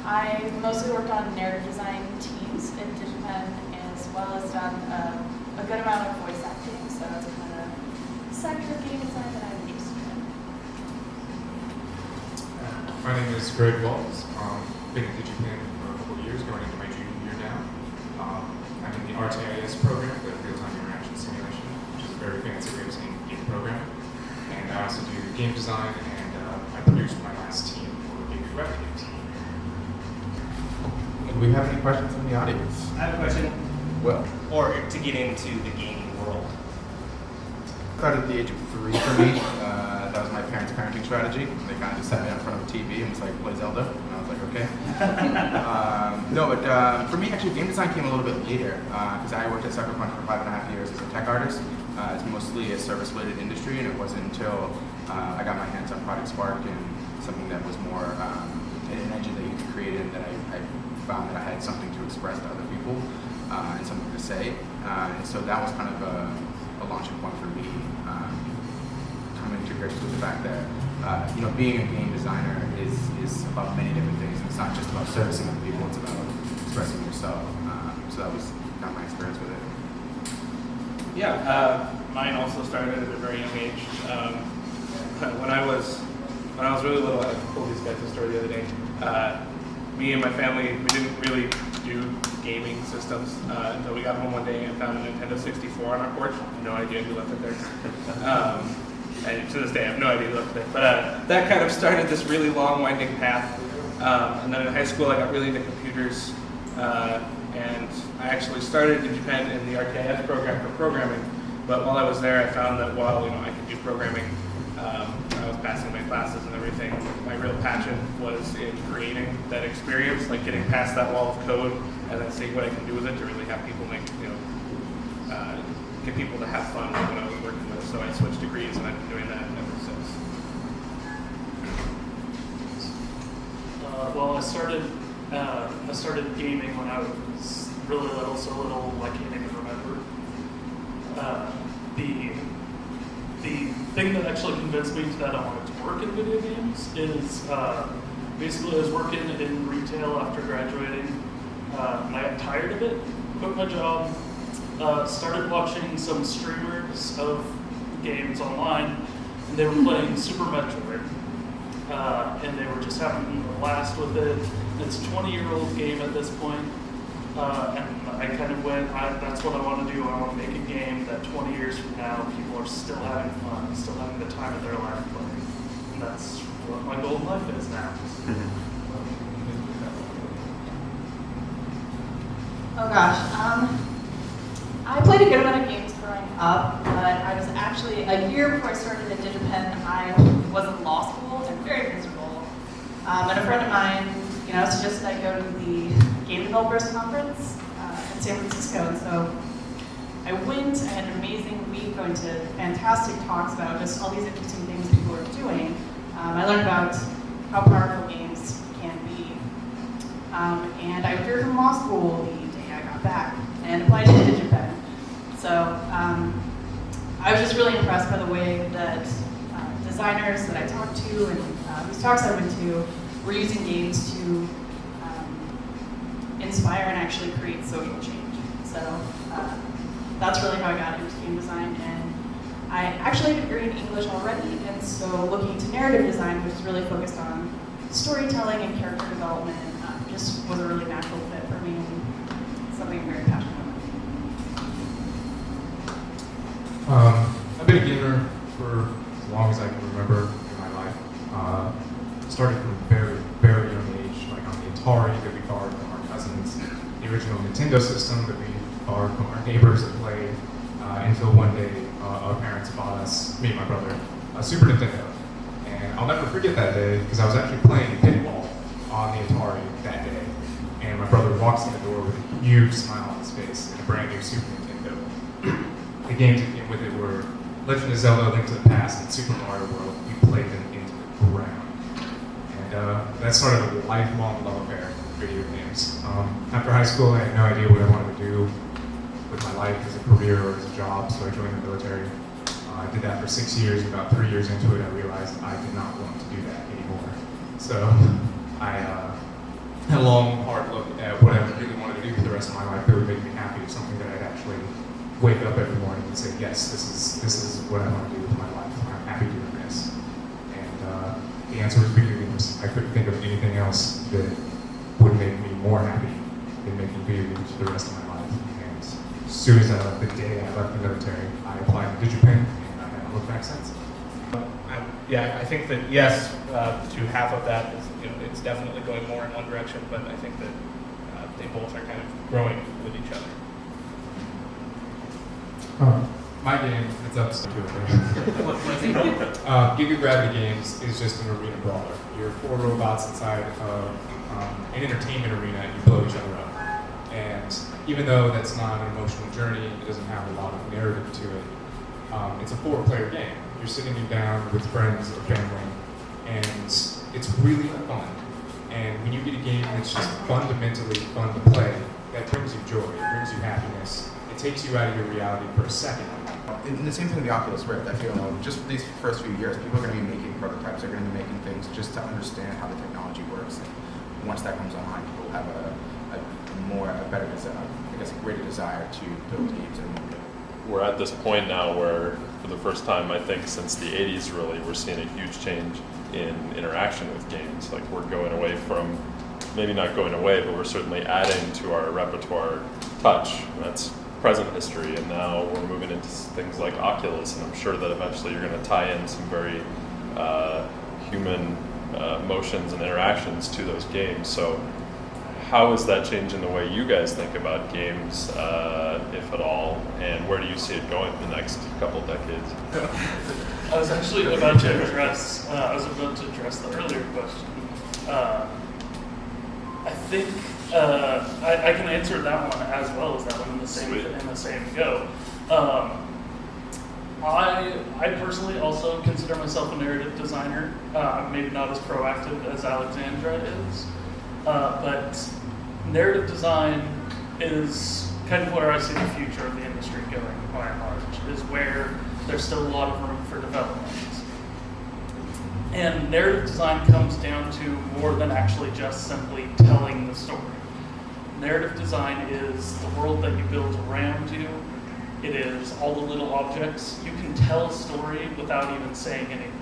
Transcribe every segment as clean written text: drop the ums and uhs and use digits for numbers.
I mostly worked on narrative design teams in DigiPen, as well as done a good amount of voice acting, so that's kind of a sector of game design that I'm interested in. My name is Greg Walls. Been in DigiPen for a couple of years, going into my junior year now. I'm in the RTIS program, the Real-Time Interaction Simulation, which is a very fancy way of saying game program. And I also do game design, and I produced my last team for Game Web Games. Do we have any questions from the audience? I have a question. Well, Or to get into the gaming world. started at the age of 3 for me. That was my parents' parenting strategy. They kind of just sat me in front of a TV and was like, play Zelda. And I was like, okay. For me, actually, game design came a little bit later because I worked at Sucker Punch for 5.5 years as a tech artist. It's mostly a service-related industry, and it wasn't until I got my hands on Project Spark and something that was more an engine that you could create in that I found that I had something to express to other people and something to say. And so that was kind of a launching point for me, coming to grips with the fact that being a game designer is about many different things. It's not just about servicing other people, it's about expressing yourself. So that was kind of my experience with it. Yeah, mine also started at a very young age. When I was really little, I told these guys a story the other day. Me and my family, we didn't really do gaming systems until we got home one day and found a Nintendo 64 on our porch. No idea who left it there. And to this day, I have no idea who left it there. But that kind of started this really long, winding path. And then in high school, I got really into computers. And I actually started in Japan in the RTIS program for programming. But while I was there, I found that while I could do programming, I was passing my classes and everything, my real passion was in creating that experience, like getting past that wall of code and then seeing what I can do with it to really have people make, get people to have fun when I was working with. So I switched degrees and I've been doing that ever since. Well, I started gaming when I was really little, so little I can't even remember. The thing that actually convinced me that I wanted to work in video games is basically I was working in retail after graduating. And I got tired of it, quit my job, started watching some streamers of games online, and they were playing Super Metroid. And they were just having a blast with it. It's a 20-year-old game at this point. And I kind of went, that's what I want to do. I want to make a game that 20 years from now, people are still having fun, still having the time of their life playing. And that's what my goal in life is now. Oh gosh, I played a good amount of games growing up, but I was actually, a year before I started at DigiPen, I was in law school and very miserable. And a friend of mine, suggested I go to the Game Developers Conference in San Francisco, and so I went. I had an amazing week going to fantastic talks about just all these interesting things people are doing. I learned about how powerful games can be. And I withdrew from law school the day I got back and applied to DigiPen. So I was just really impressed by the way that designers that I talked to and whose talks I went to were using games to inspire and actually create social change. So that's really how I got into game design. And I actually have a degree in English already, and so looking into narrative design, which is really focused on storytelling and character development, just was a really natural fit for me and something I'm very passionate about. I've been a gamer for as long as I can remember in my life. Started from a very, very young age, like on the Atari that we borrowed from our cousins, the original Nintendo system that we borrowed from our neighbors that played, until one day our parents bought us, me and my brother, a Super Nintendo. And I'll never forget that day because I was actually playing pinball on the Atari that day. And my brother walks in the door with a huge smile on his face and a brand new Super Nintendo. The games that came with it were Legend of Zelda: Link to the Past and Super Mario World. We played them into the ground. And that started a lifelong love affair with video games. After high school, I had no idea what I wanted to do with my life as a career or as a job, so I joined the military. I did that for 6 years. About 3 years into it, I realized I did not want to do that anymore. So I a long, hard look at what I really wanted to do for the rest of my life that would make me happy, something that I'd actually wake up every morning and say, yes, this is what I want to do with my life. I'm happy doing this. And the answer was video games. I couldn't think of anything else that would make me more happy than making video games for the rest of my life. And as soon as I left, the day I left the military, I applied to DigiPen, and I haven't looked back since. Yeah, I think that yes, to half of that is, it's definitely going more in one direction, but I think that they both are kind of growing with each other. My game, it's up to Giga Gravity Games is just an arena brawler. You're 4 robots inside of an entertainment arena and you blow each other up. And even though that's not an emotional journey, it doesn't have a lot of narrative to it, it's a 4-player game. You're sitting down with friends or family, and it's really fun. And when you get a game that's just fundamentally fun to play, that brings you joy, it brings you happiness. It takes you out of your reality for a second. And the same thing with the Oculus Rift. I feel just these first few years, people are going to be making prototypes. They're going to be making things just to understand how the technology works. And once that comes online, people will have a better desire, I guess, a greater desire to build games. We're at this point now where, for the first time, I think since the 80s, really, we're seeing a huge change in interaction with games. Like, we're going away from, maybe not going away, but we're certainly adding to our repertoire touch. That's present history, and now we're moving into things like Oculus, and I'm sure that eventually you're going to tie in some very human motions and interactions to those games. So how is that changing the way you guys think about games, if at all, and where do you see it going in the next couple decades? I was actually about to address the earlier question. I think I can answer that one as well as that one in the same go. I personally also consider myself a narrative designer. Maybe not as proactive as Alexandra is, but narrative design is kind of where I see the future of the industry going by and large, is where there's still a lot of room for development. And narrative design comes down to more than actually just simply telling the story. Narrative design is the world that you build around you. It is all the little objects. You can tell a story without even saying anything.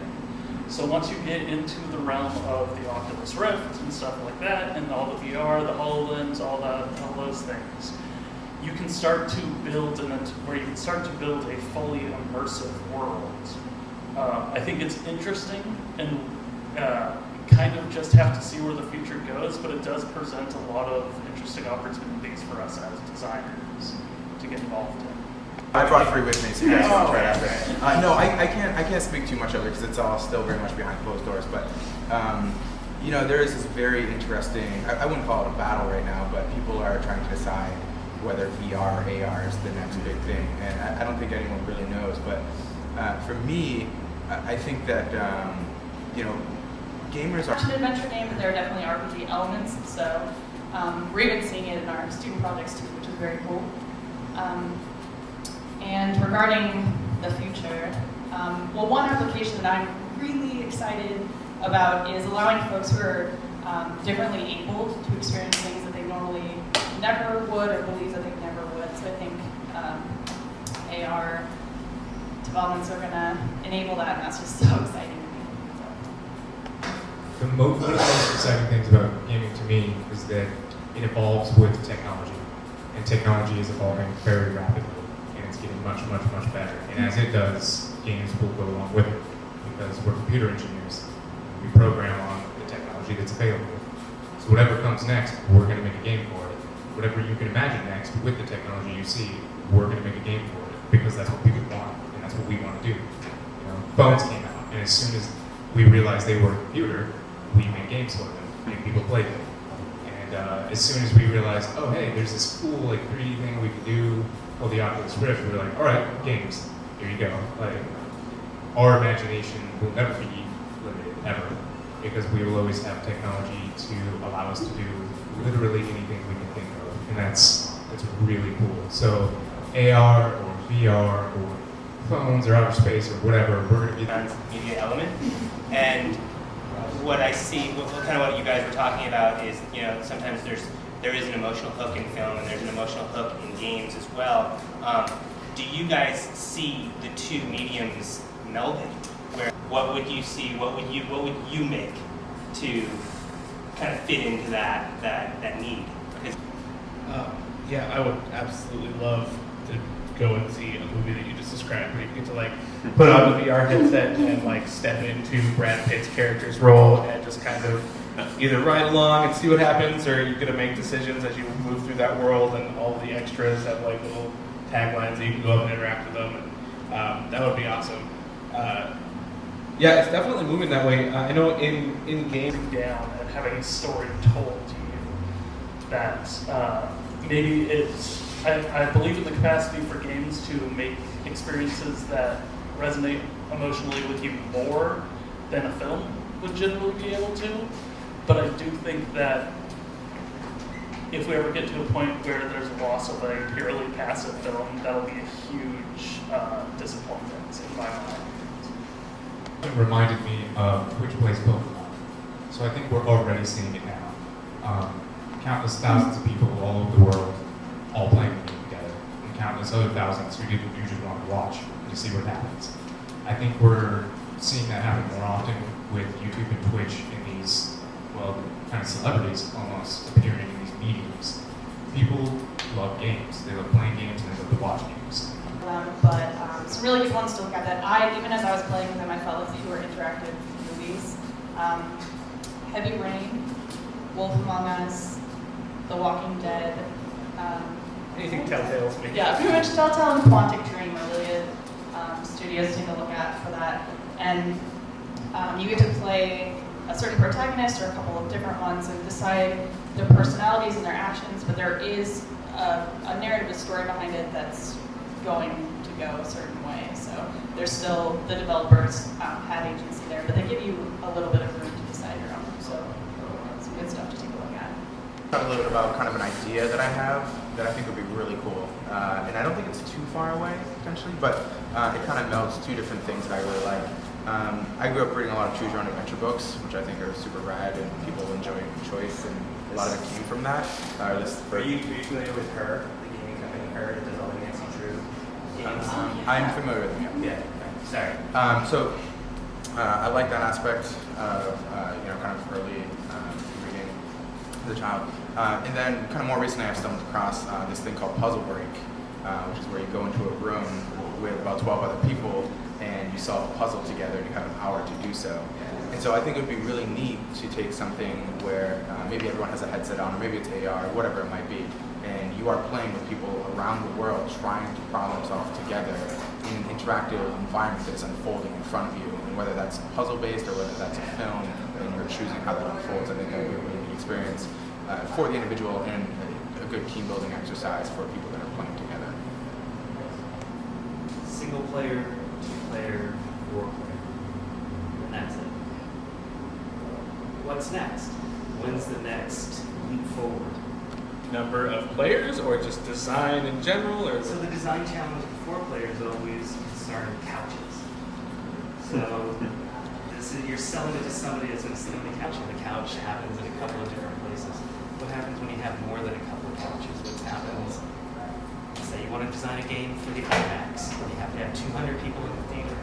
So once you get into the realm of the Oculus Rift and stuff like that, and all the VR, the HoloLens, all those things, you can start to build a fully immersive world. I think it's interesting, and kind of just have to see where the future goes, but it does present a lot of interesting opportunities for us as designers to get involved in. I brought 3 with me, so you guys can try it out. No, I can't speak too much of it because it's all still very much behind closed doors. But there is this very interesting. I wouldn't call it a battle right now, but people are trying to decide whether VR or AR is the next big thing, and I don't think anyone really knows. But for me, I think that gamers are It's an adventure game, but there are definitely RPG elements. So we're even seeing it in our student projects too, which is very cool. And regarding the future, one application that I'm really excited about is allowing folks who are differently abled to experience things that they normally never would or believe that they never would. So I think AR developments are going to enable that, and that's just so exciting to me. One of the most exciting things about gaming to me is that it evolves with technology, and technology is evolving very rapidly. It's getting much, much, much better. And as it does, games will go along with it because we're computer engineers. We program on the technology that's available. So whatever comes next, we're going to make a game for it. Whatever you can imagine next with the technology you see, we're going to make a game for it because that's what people want and that's what we want to do. Phones came out, and as soon as we realized they were a computer, we made games for them and people played them. And as soon as we realized, oh hey, there's this cool 3D thing we can do. Well, the Oculus Rift, we were like, all right, games, here you go. Our imagination will never be limited, ever, because we will always have technology to allow us to do literally anything we can think of, and that's really cool. So AR or VR or phones or outer space or whatever, we're going to be Media element, and what I see, kind of what you guys were talking about is, you know, sometimes there is an emotional hook in film and there's an emotional hook in games as well. Do you guys see the two mediums melding? Where what would you see? What would you make to kind of fit into that need? Yeah, I would absolutely love to go and see a movie that you just described, where you get to like put on the VR headset and like step into Brad Pitt's character's role and just kind of either ride along and see what happens, or you're gonna make decisions as you move through that world, and all the extras have like little taglines that you can go up and interact with them, and that would be awesome. Yeah, it's definitely moving that way. I know in games down and having a story told to you that maybe it's, I believe in the capacity for games to make experiences that resonate emotionally with you more than a film would generally be able to. But I do think that if we ever get to a point where there's a loss of a purely passive film, that'll be a huge disappointment in my mind. It reminded me of Twitch plays Pokemon. So I think we're already seeing it now. Countless thousands of people all over the world all playing the game together, and countless other thousands who didn't usually want to watch to see what happens. I think we're seeing that happen more often with YouTube and Twitch in these, well, kind of celebrities almost appearing in these mediums. People love games. They love playing games and they love to watch games. But some really good ones to look at that even as I was playing with them, I felt like fewer interactive movies. Heavy Rain, Wolf Among Us, The Walking Dead. Anything Telltale's making. Yeah, pretty much Telltale and Quantic Dream are really good studios to take a look at for that. And you get to play a certain protagonist or a couple of different ones and decide their personalities and their actions, but there is a narrative, a story behind it that's going to go a certain way. So there's still, the developers have agency there, but they give you a little bit of room to decide your own. So some good stuff to take a look at. Talk a little bit about kind of an idea that I have that I think would be really cool. And I don't think it's too far away, potentially, but it kind of melds two different things that I really like. I grew up reading a lot of choose your own adventure books, which I think are super rad, and people enjoy choice, and a lot of it came from that. Are you familiar with Her, the gaming company Her that does all the Nancy Drew games? I'm familiar with them. Yeah. Sorry. So I like that aspect of kind of early reading as a child. And then kind of more recently I've stumbled across this thing called Puzzle Break, which is where you go into a room with about 12 other people and you solve a puzzle together and you have an hour to do so. And so I think it would be really neat to take something where maybe everyone has a headset on, or maybe it's AR, or whatever it might be, and you are playing with people around the world trying to problem solve together in an interactive environment that is unfolding in front of you. And whether that's puzzle-based or whether that's a film, and you're choosing how that unfolds, I think that would be a really neat experience for the individual and a good team-building exercise for people that are playing together. Single player, two-player, four-player, and that's it. What's next? When's the next leap forward? Number of players, or just design in general, or So the design challenge for 4 players always concerned couches. So you're selling it to somebody that's going to sit on the couch, and the couch happens in a couple of different places. What happens when you have more than a couple of couches? What happens? Say you want to design a game for the IMAX, and you have to have 200 people in the theater.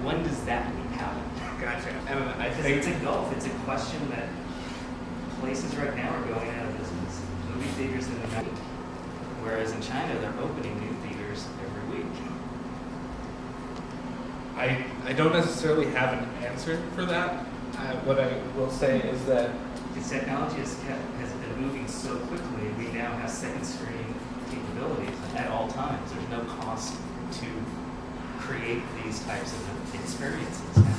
When does that leap happen? Gotcha. And I Because think it's a gulf. It's a question that places right now are going out of business. Movie theaters in the night. Whereas in China, they're opening new theaters every week. I don't necessarily have an answer for that. What I will say is that Because technology has been moving so quickly, we now have second screen capabilities at all times. There's no cost to create these types of experiences now.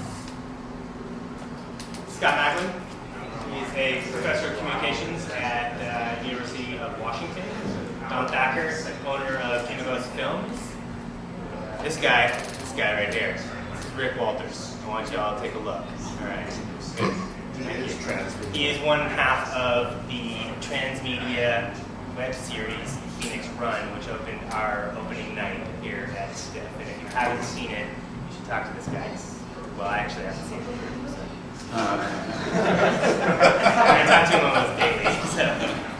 Scott Macklin. He's a professor of communications at University of Washington. Don Thacker, owner of Kinabos Films. This guy right here. This is Rick Walters. I want y'all to take a look. All right. Good. He is one half of the transmedia web series Phoenix Run, which opened our opening night here at Stiff. And if you haven't seen it, you should talk to this guy. He's Well, I actually haven't seen it. I talk to him almost daily, so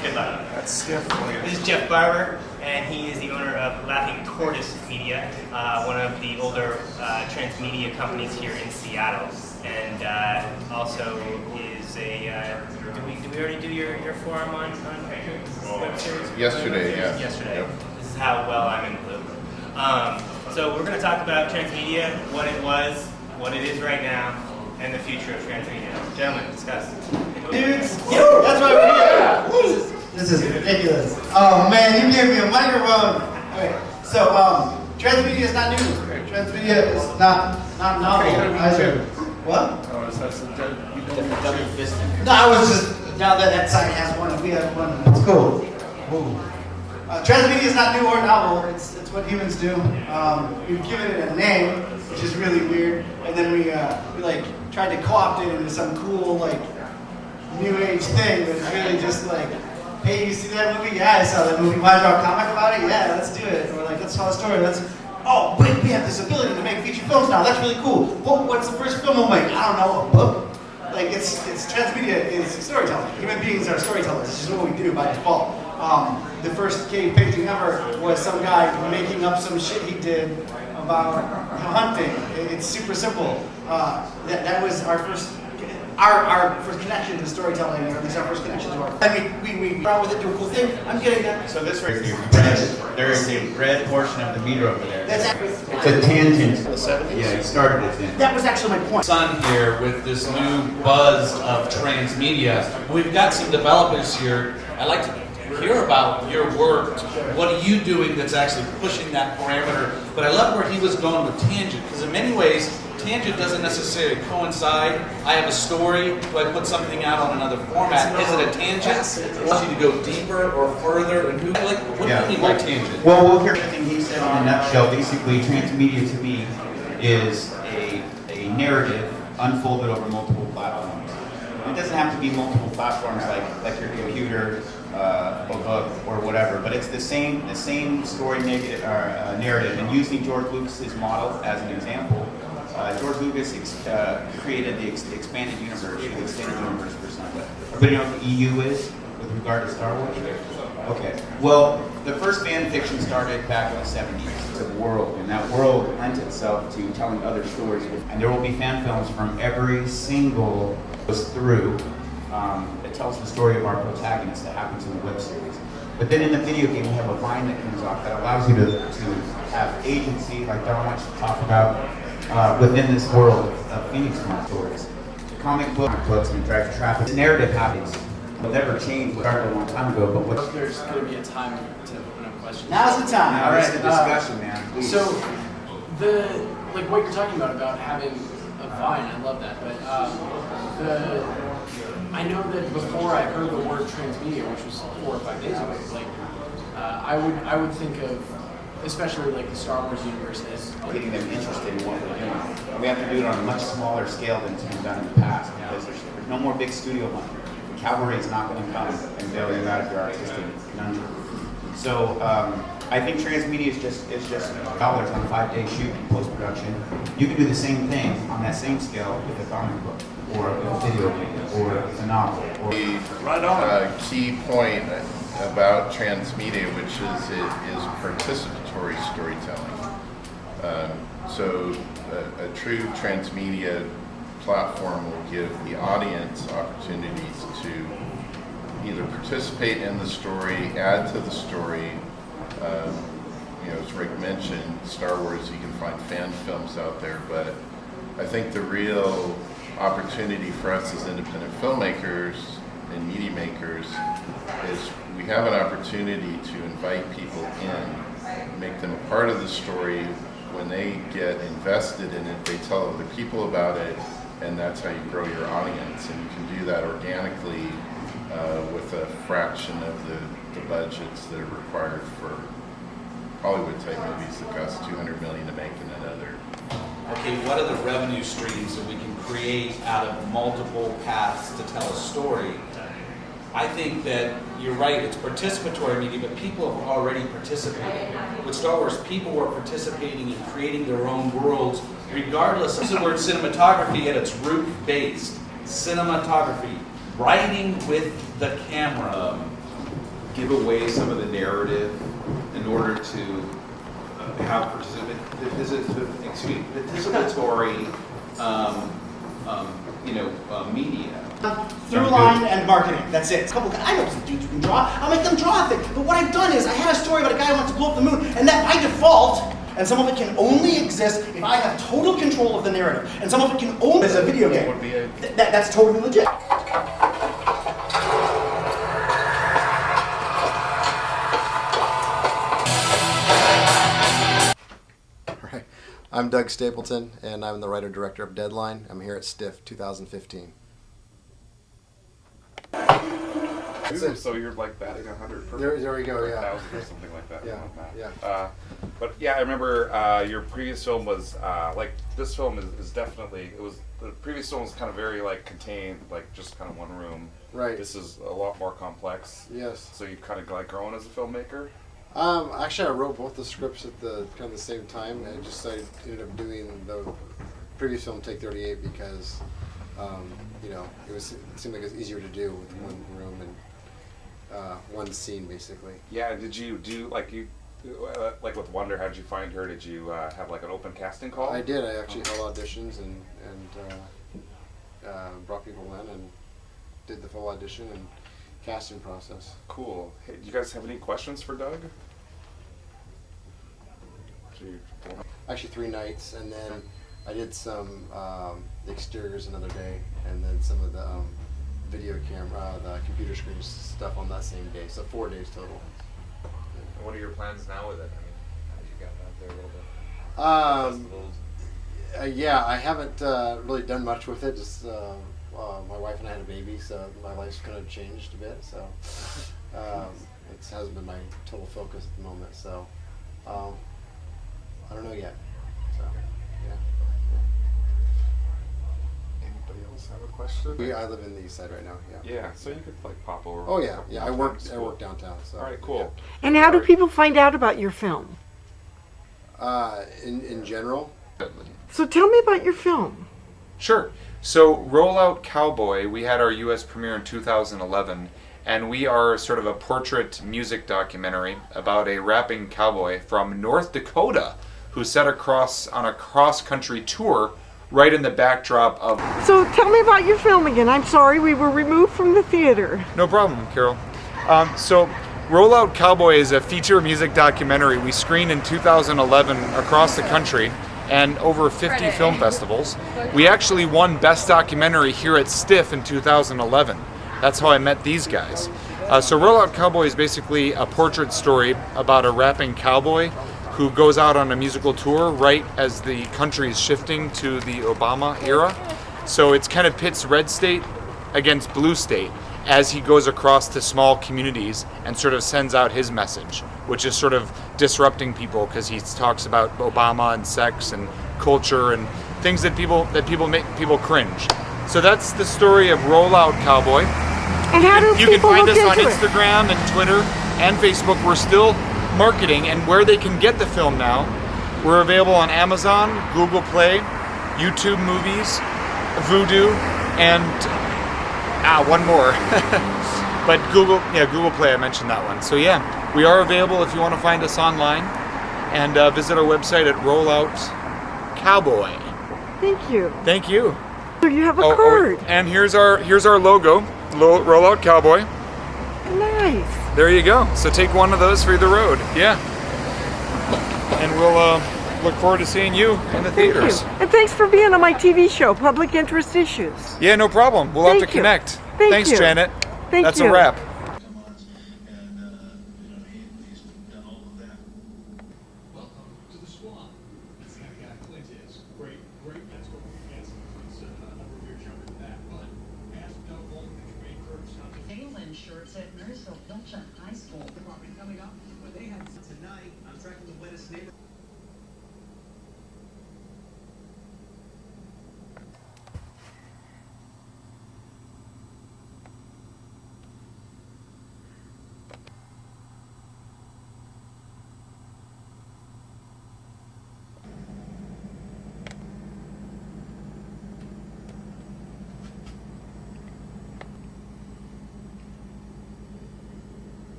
good luck. That's Skip for you. This is Jeff Barber, and he is the owner of Laughing Tortoise Media, one of the older transmedia companies here in Seattle, and also is a. Did we already do your forum on web series? Yesterday, yeah. Yesterday. Yep. This is how well I'm in blue. So we're going to talk about transmedia, what it was, what it is right now, and the future of transmedia. Gentlemen, discuss. Dudes, that's why we're here. This is ridiculous. Oh man, you gave me a microphone. Okay, so transmedia is not new. Transmedia is not novel either. What? Oh, that's the Double fisting. No, I was just now that side has one and we have one, and it's cool. Transmedia is not new or novel. It's what humans do. We've given it a name, which is really weird, and then we like tried to co-opt it into some cool like new age thing, but it's really just like, hey, you see that movie? Yeah, I saw that movie. Want to draw a comic about it? Yeah, let's do it. Or like, let's tell a story. Oh, wait, we have this ability to make feature films now. That's really cool. What's the first film we'll make? I don't know, a book. Like, it's transmedia is storytelling. Human beings are storytellers. It's just what we do by default. The first cave painting ever was some guy making up some shit he did about hunting. It's super simple. That was our first connection to storytelling, or at least our first connection to art. And we run with it, do a cool thing. I'm getting that. So this right here, there is a red portion of the meter over there. That's actually, It's a tangent. Yeah, he started it then. that was actually my point. Sun here with this new buzz of transmedia. We've got some developers here. I'd like to hear about your work. What are you doing that's actually pushing that parameter? But I love where he was going with tangent, because in many ways, tangent doesn't necessarily coincide. I have a story, do I put something out on another format? Is it a tangent? It wants you to go deeper or further? And what do you mean by tangent? Well, we'll hear everything he said in a nutshell. Basically, transmedia to me is a narrative unfolded over multiple platforms. It doesn't have to be multiple platforms like your computer, a book, or whatever, but it's the same story narrative. And using George Lucas's model as an example, George Lucas created the expanded universe, the extended universe for something. Everybody know what the EU is with regard to Star Wars? Okay. Well, the first fan fiction started back in the 70s. It's a world, and that world lent itself to telling other stories. And there will be fan films from every single goes through that tells the story of our protagonist that happens in the web series. But then in the video game, we have a vine that comes off that allows you to have agency, like Don wants to talk about, within this world of Phoenix Mark stories. The comic books and drive traffic. The narrative happens. It'll never change. It started a long time ago, but what? There's going to be a time to open up questions. Now's the time. Now is the discussion, man. Please. So, what you're talking about having a vine, I love that. But I know that before I heard the word transmedia, which was 4 or 5 days ago, I would think of, especially like the Star Wars universe, as getting them interested in what we're doing. And we have to do it on a much smaller scale than it's been done in the past, because there's no more big studio money. Cavalry is not going to come and bail you out of your artistic conundrum. So I think transmedia is just dollars on a 5-day shoot in post-production. You can do the same thing on that same scale with a comic book, or a video game, or a novel. Or The key point about transmedia, which is participatory storytelling. So a true transmedia platform will give the audience opportunities to either participate in the story, add to the story. As Rick mentioned, Star Wars, you can find fan films out there, but I think the real opportunity for us as independent filmmakers and media makers is we have an opportunity to invite people in, make them a part of the story. When they get invested in it, they tell other people about it, and that's how you grow your audience. And you can do that organically with a fraction of the budgets that are required for Hollywood-type movies that cost $200 million to make in another. Okay, what are the revenue streams that we can create out of multiple paths to tell a story? I think that you're right, it's participatory media, but people have already participated. With Star Wars, people were participating in creating their own worlds regardless of the word cinematography at its root based. Cinematography, writing with the camera. Give away some of the narrative in order to have participatory, media. Through line and marketing. That's it. I know some dudes who can draw. I'll make them draw a thing. But what I've done is I had a story about a guy who wants to blow up the moon, and that by default, and some of it can only exist if I have total control of the narrative, and some of it can only as a video game. That's totally legit. I'm Doug Stapleton, and I'm the writer-director of Deadline. I'm here at STIFF 2015. So you're like batting 100 per there we go, yeah. 1,000 or something like that. Yeah. But yeah, I remember your previous film was this film is definitely the previous film was kind of very contained, just kind of one room. Right. This is a lot more complex. Yes. So you kind of grown as a filmmaker. Actually, I wrote both the scripts at the same time, and I ended up doing the previous film, Take 38, because it seemed like it was easier to do with one room and one scene, basically. Yeah. Did you do with Wonder? How did you find her? Did you have an open casting call? I did. I actually held auditions and brought people in and did the full audition and casting process. Cool. Hey, do you guys have any questions for Doug? Actually 3 nights, and then I did some exteriors another day, and then some of the video camera, the computer screen stuff on that same day. So 4 days total. And what are your plans now with it? I mean, how did you get out there a little bit? Yeah, I haven't really done much with it. Just my wife and I had a baby, so my life's kind of changed a bit. So it hasn't been my total focus at the moment. So I don't know yet. So yeah. Anybody else have a question? I live in the east side right now. Yeah. Yeah, so you could pop over. Oh yeah, yeah. I work downtown. So. All right, cool. Yeah. And how do people find out about your film? In general. So tell me about your film. Sure. So Rollout Cowboy, we had our U.S. premiere in 2011, and we are sort of a portrait music documentary about a rapping cowboy from North Dakota who set across on a cross-country tour right in the backdrop of... So tell me about your film again. I'm sorry, we were removed from the theater. No problem, Carol. So Rollout Cowboy is a feature music documentary we screened in 2011 across the country and over 50 film festivals. We actually won Best Documentary here at STIFF in 2011. That's how I met these guys. So Rollout Cowboy is basically a portrait story about a rapping cowboy who goes out on a musical tour right as the country is shifting to the Obama era. So it's kind of pits red state against blue state as he goes across to small communities and sort of sends out his message, which is sort of disrupting people because he talks about Obama and sex and culture and things that make people cringe. So that's the story of Rollout Cowboy. And how do you can find us on Instagram and Twitter and Facebook. We're still marketing, and where they can get the film now, we're available on Amazon, Google Play, YouTube Movies, Vudu, and one more. But Google Play, I mentioned that one. So yeah, we are available if you want to find us online, and visit our website at Rollout Cowboy. Thank you. Thank you. So you have a card. And here's our logo, Rollout Cowboy. Nice. There you go. So take one of those for the road. Yeah. And we'll look forward to seeing you in the theaters. Thank you. And thanks for being on my TV show, Public Interest Issues. Yeah, no problem. We'll have to connect. Thanks, Janet. That's a wrap.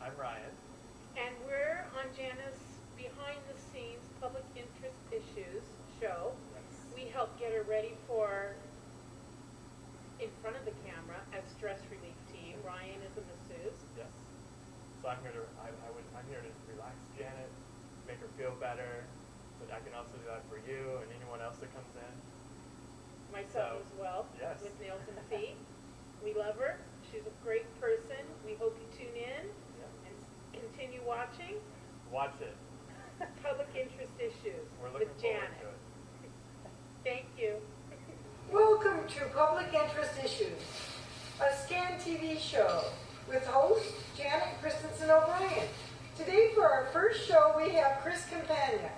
I'm Ryan. And we're on Jana's Behind the Scenes Public Interest Issues show. Yes. We help get her ready for in front of the camera as stress relief team. Ryan is a masseuse. Yes. So I'm here to I'm here to relax Janet, make her feel better, but I can also do that for you and anyone else that comes in. Myself as well. Yes. With Nails and Feet. We love her. She's a great person. We hope you tune in and continue watching. Watch it. Public Interest Issues We're looking with forward Janet. to it. Thank you. Welcome to Public Interest Issues, a Scan TV show with host Janet Christensen O'Brien. Today for our first show we have Chris Campagna.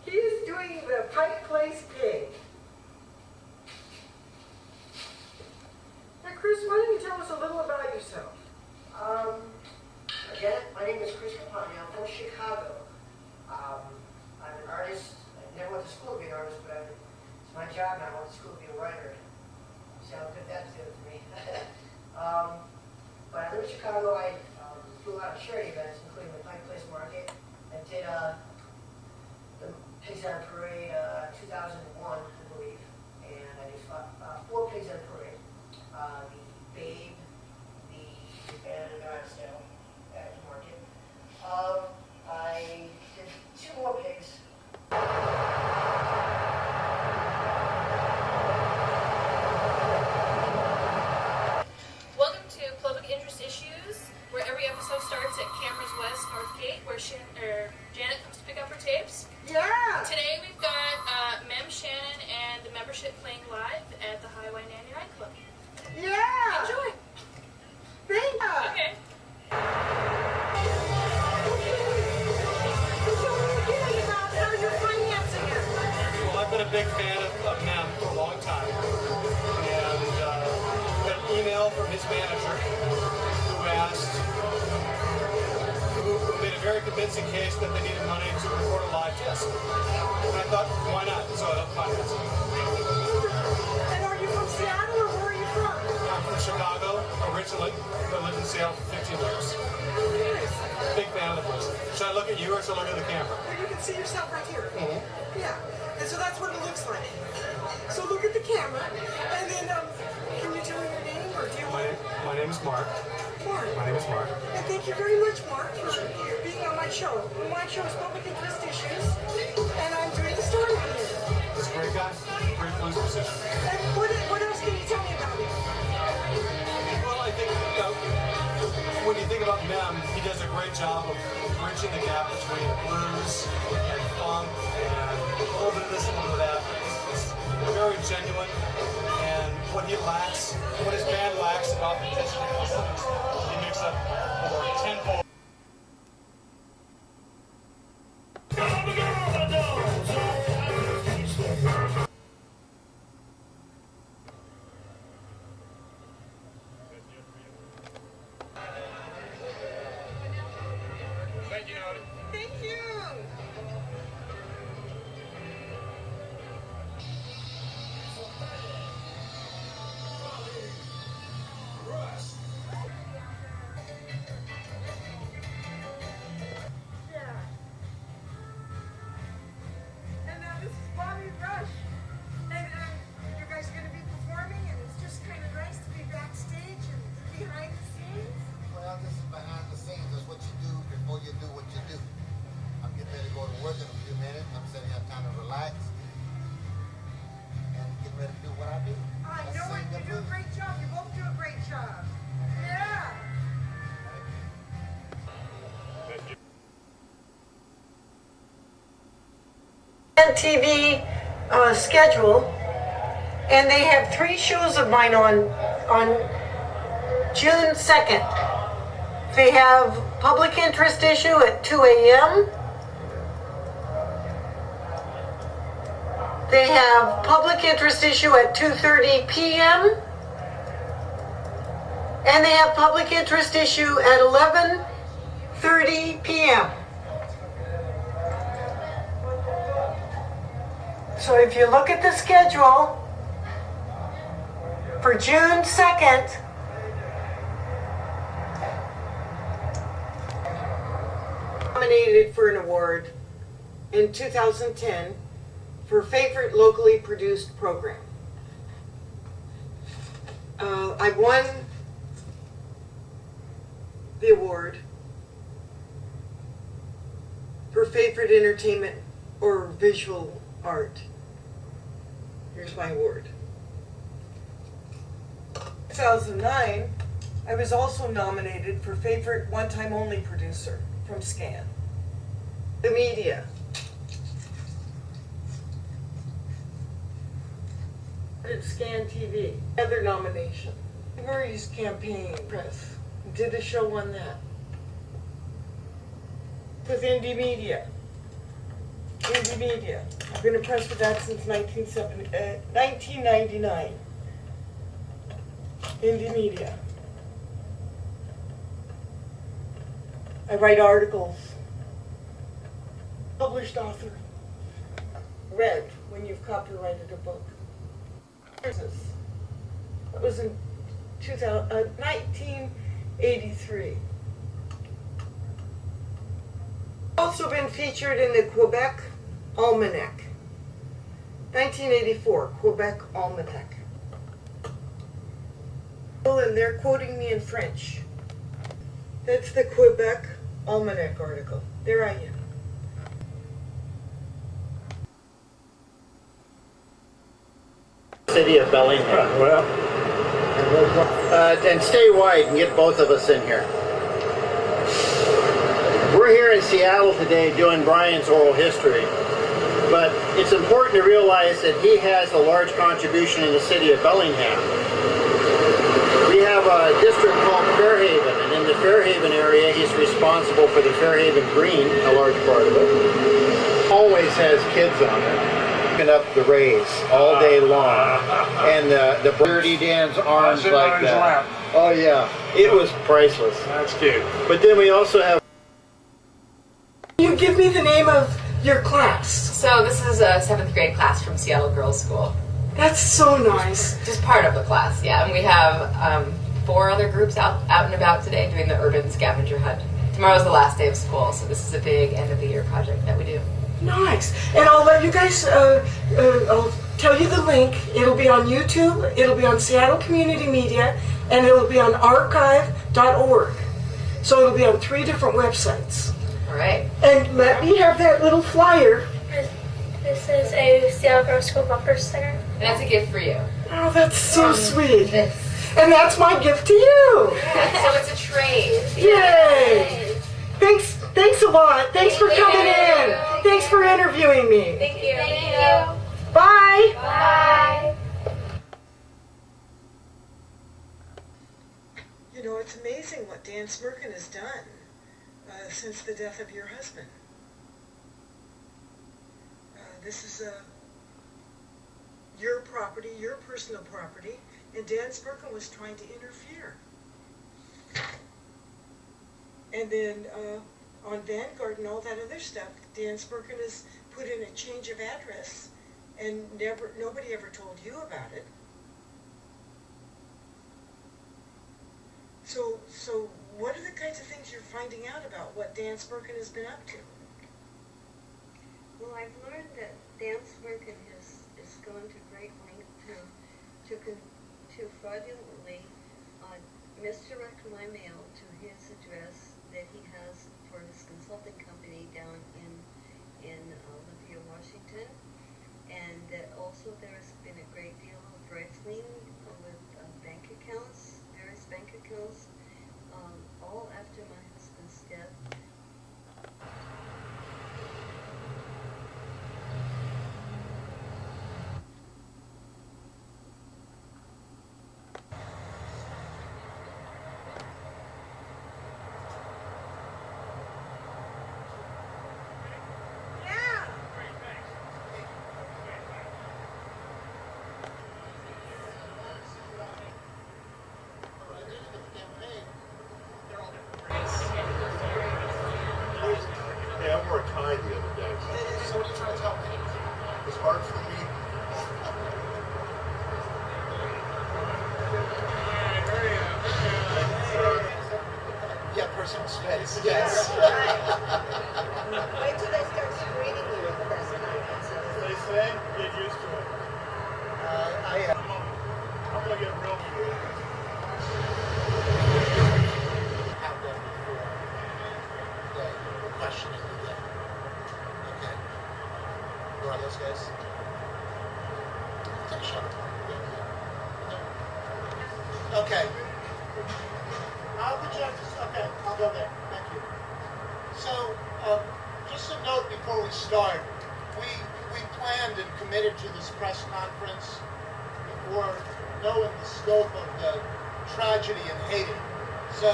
He is doing the Pike Place Pig. Now Chris, why don't you tell us a little about yourself? Again, my name is Chris Campagna. I'm from Chicago. I'm an artist. I never went to school to be an artist, but it's my job now. I went to school to be a writer. See how good that's doing to me. But I live in Chicago. I do a lot of charity events, including the Pike Place Market. I did the Pigs on a Parade 2001, I believe. And I did 4 Pigs on a Parade. The Babe, the Band of God Sale at the market. I did 2 more pigs. Welcome to Public Interest Issues, where every episode starts at Cameras West North Gate, where Janet comes to pick up her tapes. Yeah! Today we've got Mem, Shannon, and the membership playing live at the Highway 99 Club. Yeah! Enjoy! Thank you! Okay. Well, I've been a big fan of Mem for a long time, and got an email from his manager who made a very convincing case that they needed money to record a live disc. And I thought, why not? So I helped finance it. And are you from Seattle or where are you from? I'm from Chicago originally, but lived in Seattle for 15 years. Big fan of the place. Should I look at you or should I look at the camera? Well, you can see yourself right here. Mm-hmm. Yeah, and so that's what it looks like. So look at the camera, and then can you tell me your name, or do you want My name is Mark. Mark? My name is Mark. And thank you very much, Mark, for being on my show. My show is Public Interest Issues, and I'm doing the story for you. He's a great guy, great blues musician. And what else can you tell me about him? Well, I think when you think about Mem, he does a great job of bridging the gap between blues and funk and a little bit of this, a little bit of that. It's very genuine, and what he lacks, what his band lacks about the he makes up over tenfold. Thank you. Thank you. Yeah. And now this is Bobby Rush. And you guys are going to be performing, and it's just kind of nice to be backstage and behind the scenes. Well, this is behind the scenes. That's what you do before you do what you do. I'm getting ready to go to work in a few minutes. I'm sitting here time to relax and getting ready to do what I do. I know it. You do a great job. You both do a great job. Yeah. TV schedule, and they have 3 shows of mine on June 2nd. They have Public Interest Issue at 2 a.m. They have Public Interest Issue at 2:30 p.m. And they have Public Interest Issue at 11:30 p.m. So if you look at the schedule for June 2nd, Nominated for an award in 2010 for favorite locally produced program. I won the award for favorite entertainment or visual art. Here's my award. 2009, I was also nominated for favorite one-time only producer from Scan. The media. At Scan TV. Other nomination. Murray's campaign press. Did a show on that. With Indie Media. Indie Media. I've been impressed with that since 1999. Indie Media. I write articles. Published author. Read when you've copyrighted a book. That was in 1983. Also been featured in the Quebec Almanac. 1984, Quebec Almanac. And they're quoting me in French. That's the Quebec Almanac article. There I am. City of Bellingham. Well, and stay wide and get both of us in here. We're here in Seattle today doing Brian's oral history, but it's important to realize that he has a large contribution in the city of Bellingham. We have a district called Fairhaven, and in the Fairhaven area he's responsible for the Fairhaven Green, a large part of it. Always has kids on it. Up the rays all day long, and the Birdie Dan's arms like that. Oh yeah, it was priceless. That's cute. But then we also have. You give me the name of your class. So this is a 7th grade class from Seattle Girls School. That's so nice. Just part of the class, yeah. And we have 4 other groups out and about today doing the urban scavenger hunt. Tomorrow's the last day of school, so this is a big end of the year project that we do. Nice. And I'll let you guys, I'll tell you the link. It'll be on YouTube, it'll be on Seattle Community Media, and it'll be on archive.org. So it'll be on 3 different websites. All right. And let me have that little flyer. This is a Seattle Girls School Bumper Sticker. And that's a gift for you. Oh, that's so sweet. And that's my gift to you. So it's a trade. Yay. Thanks a lot. Thanks for coming in. Thanks for interviewing me. Thank you. Thank you. Bye. Bye. You know, it's amazing what Dan Smirkin has done since the death of your husband. This is your property, your personal property, and Dan Smirkin was trying to interfere. And then on Vanguard and all that other stuff, Dan Smirkin has put in a change of address, and nobody ever told you about it. So what are the kinds of things you're finding out about what Dan Smirkin has been up to? Well, I've learned that Dan Smirkin is going to great length to fraudulently misdirect my mail to his address that he has for his consulting company down in Olympia, Washington, and that also there has been a great deal of rifling with bank accounts, various bank accounts, all after my husband's death. Hey, I wore a tie the other day. So what are you trying to tell me? It's hard for me. Yeah, person. some space, yes. Wait till they start screening you at the press conferences. They say, get used to it. I'm going to get real weird. Have done before the questioning you get. Okay. Who are those guys? Take a shot. Okay. Okay, I'll go there. Thank you. So, just a note before we start. We planned and committed to this press conference before knowing the scope of the tragedy in Haiti. So,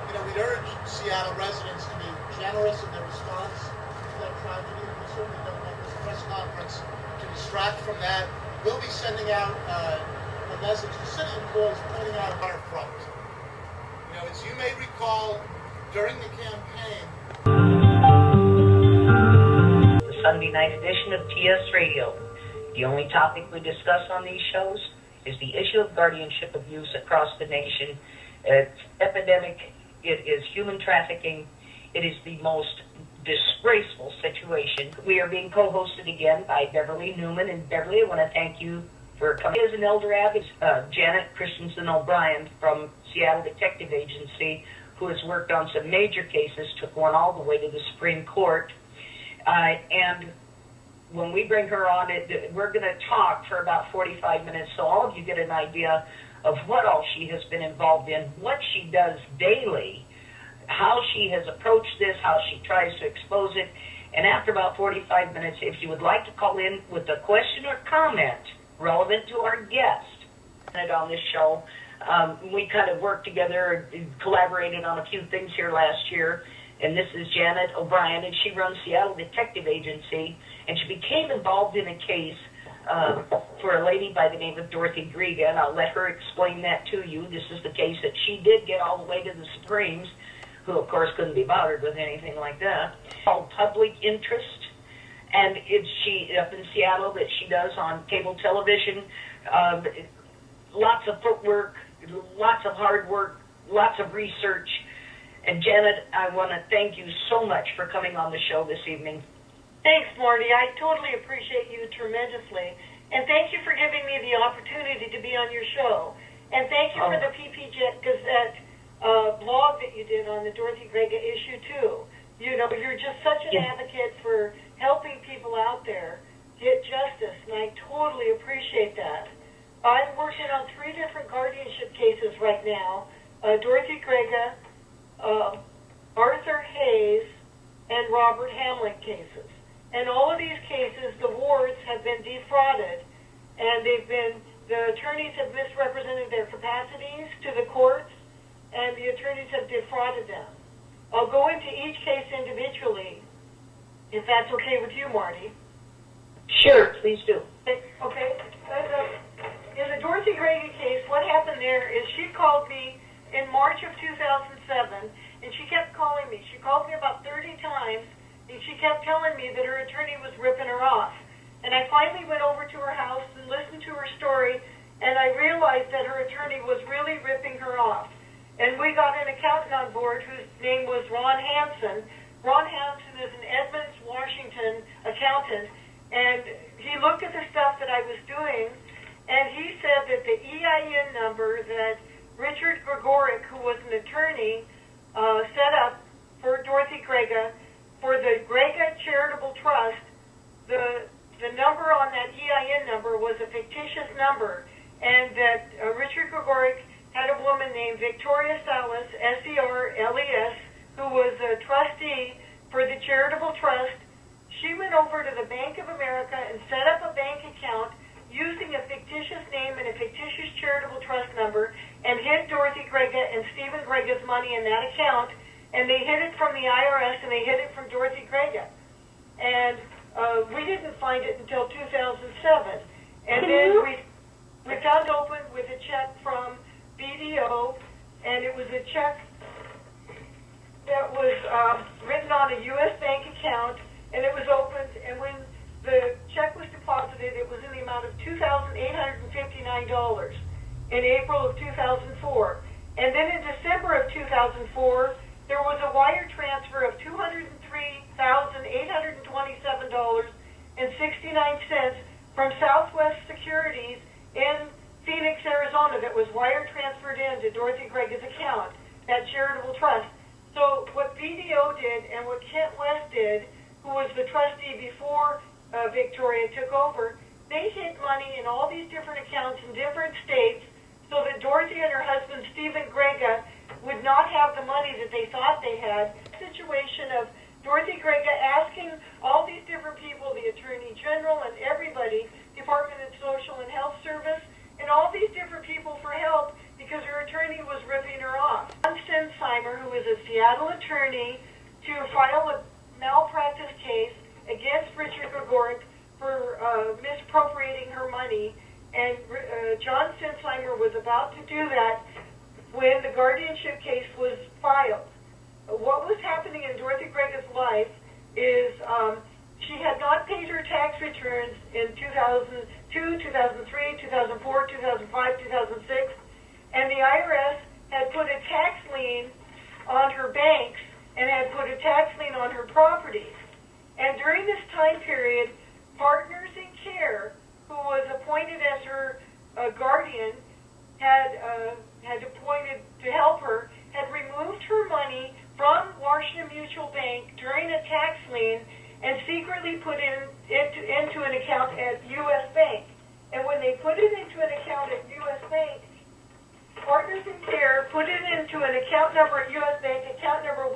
we'd urge Seattle residents to be generous in their response to that tragedy. We certainly don't want this press conference to distract from that. We'll be sending out a message to city employees pointing out our front. As you may recall, during the campaign, the Sunday night edition of TS Radio. The only topic we discuss on these shows is the issue of guardianship abuse across the nation. It's epidemic. It is human trafficking. It is the most disgraceful situation. We are being co-hosted again by Beverly Newman. And Beverly, I want to thank you for coming as an elder advocate. Janet Christensen O'Brien from Seattle Detective Agency, who has worked on some major cases, took one all the way to the Supreme Court. And when we bring her on, we're going to talk for about 45 minutes, so all of you get an idea of what all she has been involved in, what she does daily, how she has approached this, how she tries to expose it. And after about 45 minutes, if you would like to call in with a question or comment relevant to our guest on this show, we kind of worked together and collaborated on a few things here last year. And this is Janet O'Brien, and she runs Seattle Detective Agency, and she became involved in a case for a lady by the name of Dorothy Griega, and I'll let her explain that to you. This is the case that she did get all the way to the Supremes, who of course couldn't be bothered with anything like that, called Public Interest. And it's she up in Seattle that she does on cable television, lots of footwork, lots of hard work, lots of research. And Janet, I want to thank you so much for coming on the show this evening. Thanks, Marty. I totally appreciate you tremendously. And thank you for giving me the opportunity to be on your show. And thank you for the PP Gazette blog that you did on the Dorothy Griega issue, too. You're just such an advocate for helping people out there get justice, and I totally appreciate that. I'm working on 3 different guardianship cases right now, Dorothy Griega, Arthur Hayes, and Robert Hamlick cases. And all of these cases, the wards have been defrauded, and the attorneys have misrepresented their capacities to the courts, and the attorneys have defrauded them. I'll go into each case individually, if that's okay with you, Marty. Sure, please do. Okay. In the Dorothy Griega case, what happened there is she called me in March of 2007, and she kept calling me. She called me about 30 times, and she kept telling me that her attorney was ripping her off. And I finally went over to her house and listened to her story, and I realized that her attorney was really ripping her off. And we got an accountant on board whose name was Ron Hansen. Ron Hansen is an Edmonds, Washington accountant, and he looked at the stuff that I was doing, and he said that the EIN number that Richard Gregoric, who was an attorney, set up for Dorothy Griega, for the Griega Charitable Trust, the number on that EIN number was a fictitious number, and that Richard Gregoric had a woman named Victoria Salas, S-E-R-L-E-S, who was a trustee for the charitable trust. She went over to the Bank of America and set up a bank account using a fictitious name and a fictitious charitable trust number, and hid Dorothy Griega and Stephen Griega's money in that account, and they hid it from the IRS, and they hid it from Dorothy Griega. And we didn't find it until 2007. And then we found open with a check from BDO, and it was a check that was written on a U.S. bank account, and it was opened, and when the check was deposited, it was in the amount of $2,859 in April of 2004. And then in December of 2004, there was a wire transfer of $203,827.69 from Southwest Securities in Phoenix, Arizona that was wire transferred into Dorothy Grega's account at Charitable Trust. So what BDO did and what Kent West did, who was the trustee before Victoria took over, they hid money in all these different accounts in different states so that Dorothy and her husband, Stephen Grega, would not have the money that they thought they had. Situation of Dorothy Grega asking all these different people, the Attorney General and everybody, Department of Social and Health Service, and all these different people for help because her attorney was ripping her off. John Sinsheimer, who is a Seattle attorney, to file a malpractice case against Richard Gregoric for misappropriating her money, and John Sinsheimer was about to do that when the guardianship case was filed. What was happening in Dorothy Grega's life is she had not paid her tax returns in 2002, 2003, 2004, 2005, 2006, and the IRS had put a tax lien on her banks and had put a tax lien on her properties. And during this time period, Partners in Care, who was appointed as her guardian, had appointed to help her, had removed her money from Washington Mutual Bank during a tax lien and secretly put it into an account at U.S. Bank. And when they put it into an account at U.S. Bank, Partners in Care put it into an account number at U.S. Bank, account number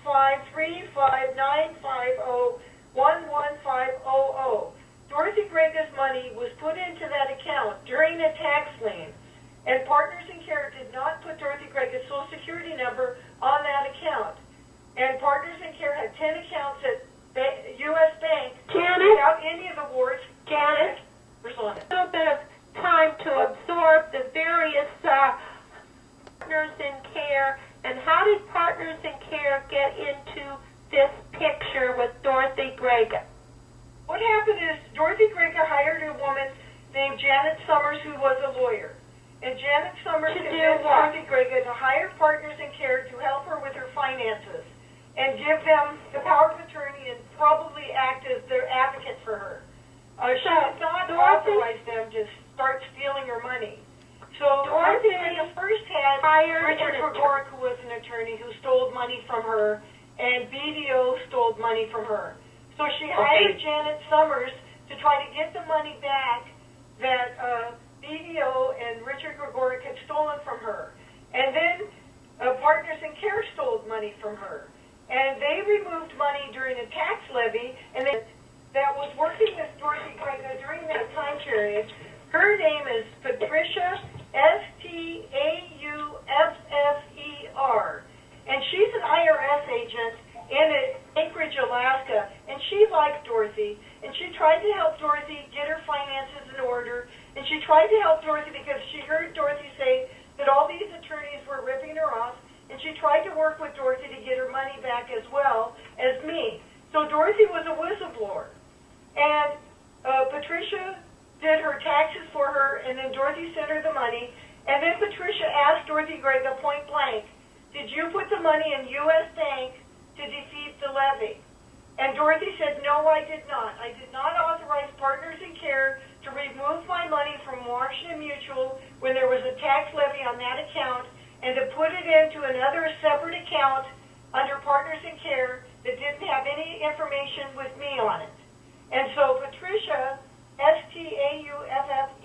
15359501150. Dorothy Grega's money was put into that account during a tax lien, and Partners in Care did not put Dorothy Grega's Social Security number on that account. And Partners in Care had 10 accounts at U.S. Bank without any of the warrants. Janet, a little bit of time to absorb the various Partners in Care, and how did Partners in Care get into this picture with Dorothy Grega? What happened is Dorothy Grega hired a woman named Janet Summers, who was a lawyer. And Janet Summers convinced Dorothy Grega to hire Partners in Care to help her with her finances and give them the power of attorney and probably act as their advocate for her. She did not authorize them to start stealing her money. So Dorothy Grega first had Richard Gregoric, who was an attorney, who stole money from her, and BDO stole money from her. So she hired Janet Summers to try to get the money back that BDO and Richard Gregoric had stolen from her. And then Partners in Care stole money from her. And they removed money during a tax levy, and that was working with Dorothy Grega during that time period. Her name is Patricia Stauffer, and she's an IRS agent in Anchorage, Alaska, and she liked Dorothy, and she tried to help Dorothy get her finances in order, and she tried to help Dorothy because she heard Dorothy say that all these attorneys were ripping her off, and she tried to work with Dorothy to get her money back as well as me. So Dorothy was a whistleblower, and Patricia did her taxes for her, and then Dorothy sent her the money, and then Patricia asked Dorothy Grega point blank, did you put the money in U.S. Bank to defeat the levy? And Dorothy said, no, I did not. I did not authorize Partners in Care to remove my money from Washington Mutual when there was a tax levy on that account and to put it into another separate account under Partners in Care that didn't have any information with me on it. And so Patricia,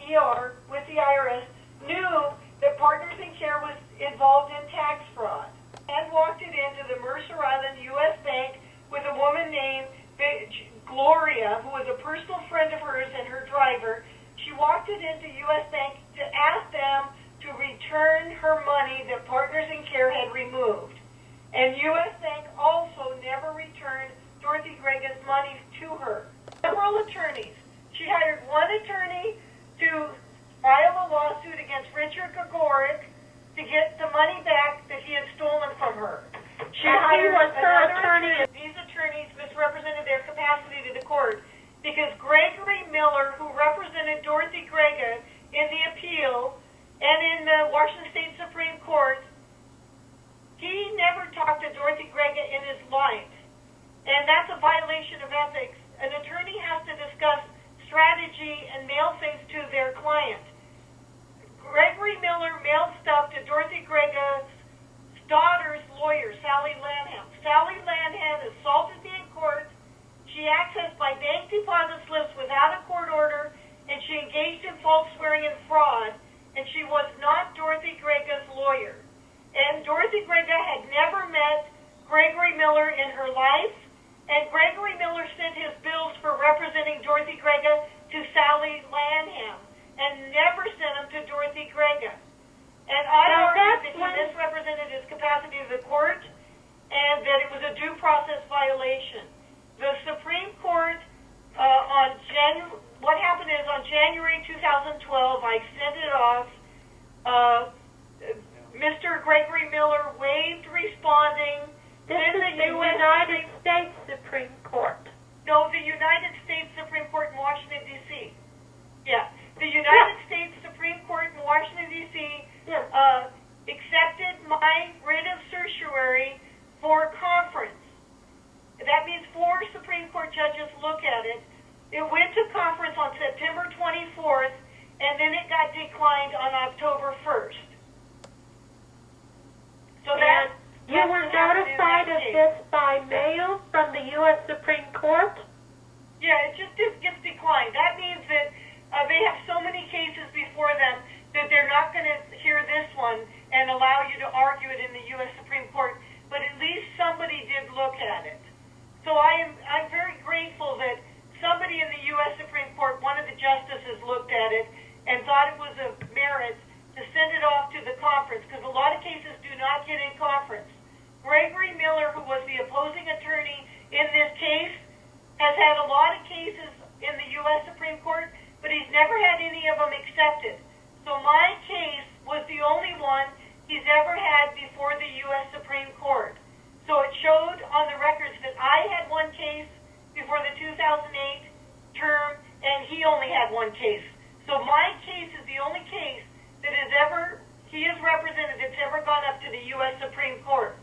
Stauffer, with the IRS, knew that Partners in Care was involved in tax fraud and walked it into the Mercer Island U.S. Bank with a woman named Gloria, who was a personal friend of hers and her driver. She walked it into U.S. Bank to ask them to return her money that Partners in Care had removed. And U.S. Bank also never returned Dorothy Grega's money to her. Several attorneys. She hired one attorney to file a lawsuit against Richard Gregoric to get the money back that he had stolen from her. She hired another attorney. These attorneys misrepresented their capacity to the court because Gregory Miller, who represented Dorothy Grega in the appeal and in the Washington State Supreme Court, He never talked to Dorothy Grega in his life, and that's a violation of ethics. An attorney has to discuss strategy and mail things to their client. Gregory Miller mailed stuff to Dorothy Grega's daughter's lawyer, Sally Lanham. Sally Lanham assaulted me in court. She accessed my bank deposit slips without a court order, and she engaged in false swearing and fraud, and she was not Dorothy Grega's lawyer. And Dorothy Grega had never met Gregory Miller in her life, and Gregory Miller sent his bills for representing Dorothy Grega to Sally Lanham, and never sent them to Dorothy Grega. And I argued that he misrepresented his capacity to the court, and that it was a due process violation. The Supreme Court, what happened is on January 2012, I sent it off. Mr. Gregory Miller waived responding. This is the United States Supreme Court. No, the United States Supreme Court in Washington, D.C. Yeah, the United States Supreme Court in Washington, D.C. Accepted my writ of certiorari for conference. That means 4 Supreme Court judges look at it. It went to conference on September 24th, and then it got declined on October 1st. So that you were notified of this by mail from the U.S. Supreme Court? Yeah, it just gets declined. That means that they have so many cases before them that they're not going to hear this one and allow you to argue it in the U.S. Supreme Court, but at least somebody did look at it. So I'm very grateful that somebody in the U.S. Supreme Court, one of the justices, looked at it and thought it was of merit to send it off to the conference, because a lot of cases do not get in conference. Gregory Miller, who was the opposing attorney in this case, has had a lot of cases in the U.S. Supreme Court, but he's never had any of them accepted. So my case was the only one he's ever had before the U.S. Supreme Court. So it showed on the records that I had one case before the 2008 term, and he only had one case. So my case is the only case that he has represented that's ever gone up to the U.S. Supreme Court.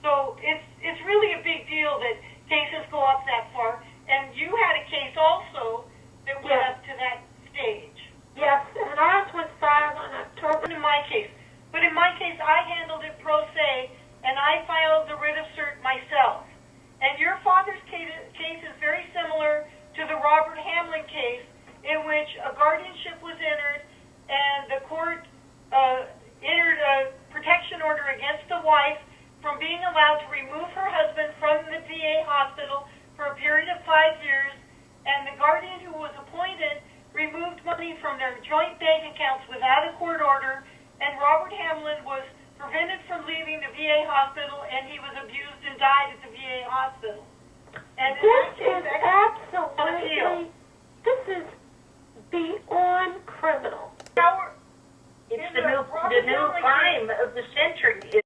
So it's really a big deal that cases go up that far. And you had a case also that went up to that stage. Yes, and ours was filed on October in my case. But in my case, I handled it pro se, and I filed the writ of cert myself. And your father's case is very similar to the Robert Hamlin case, in which a guardianship was entered, and the court entered a protection order against the wife from being allowed to remove her husband from the VA hospital for a period of 5 years, and the guardian who was appointed removed money from their joint bank accounts without a court order, and Robert Hamlin was prevented from leaving the VA hospital, and he was abused and died at the VA hospital. And this is absolutely, this is beyond criminal. It's the new crime of the century.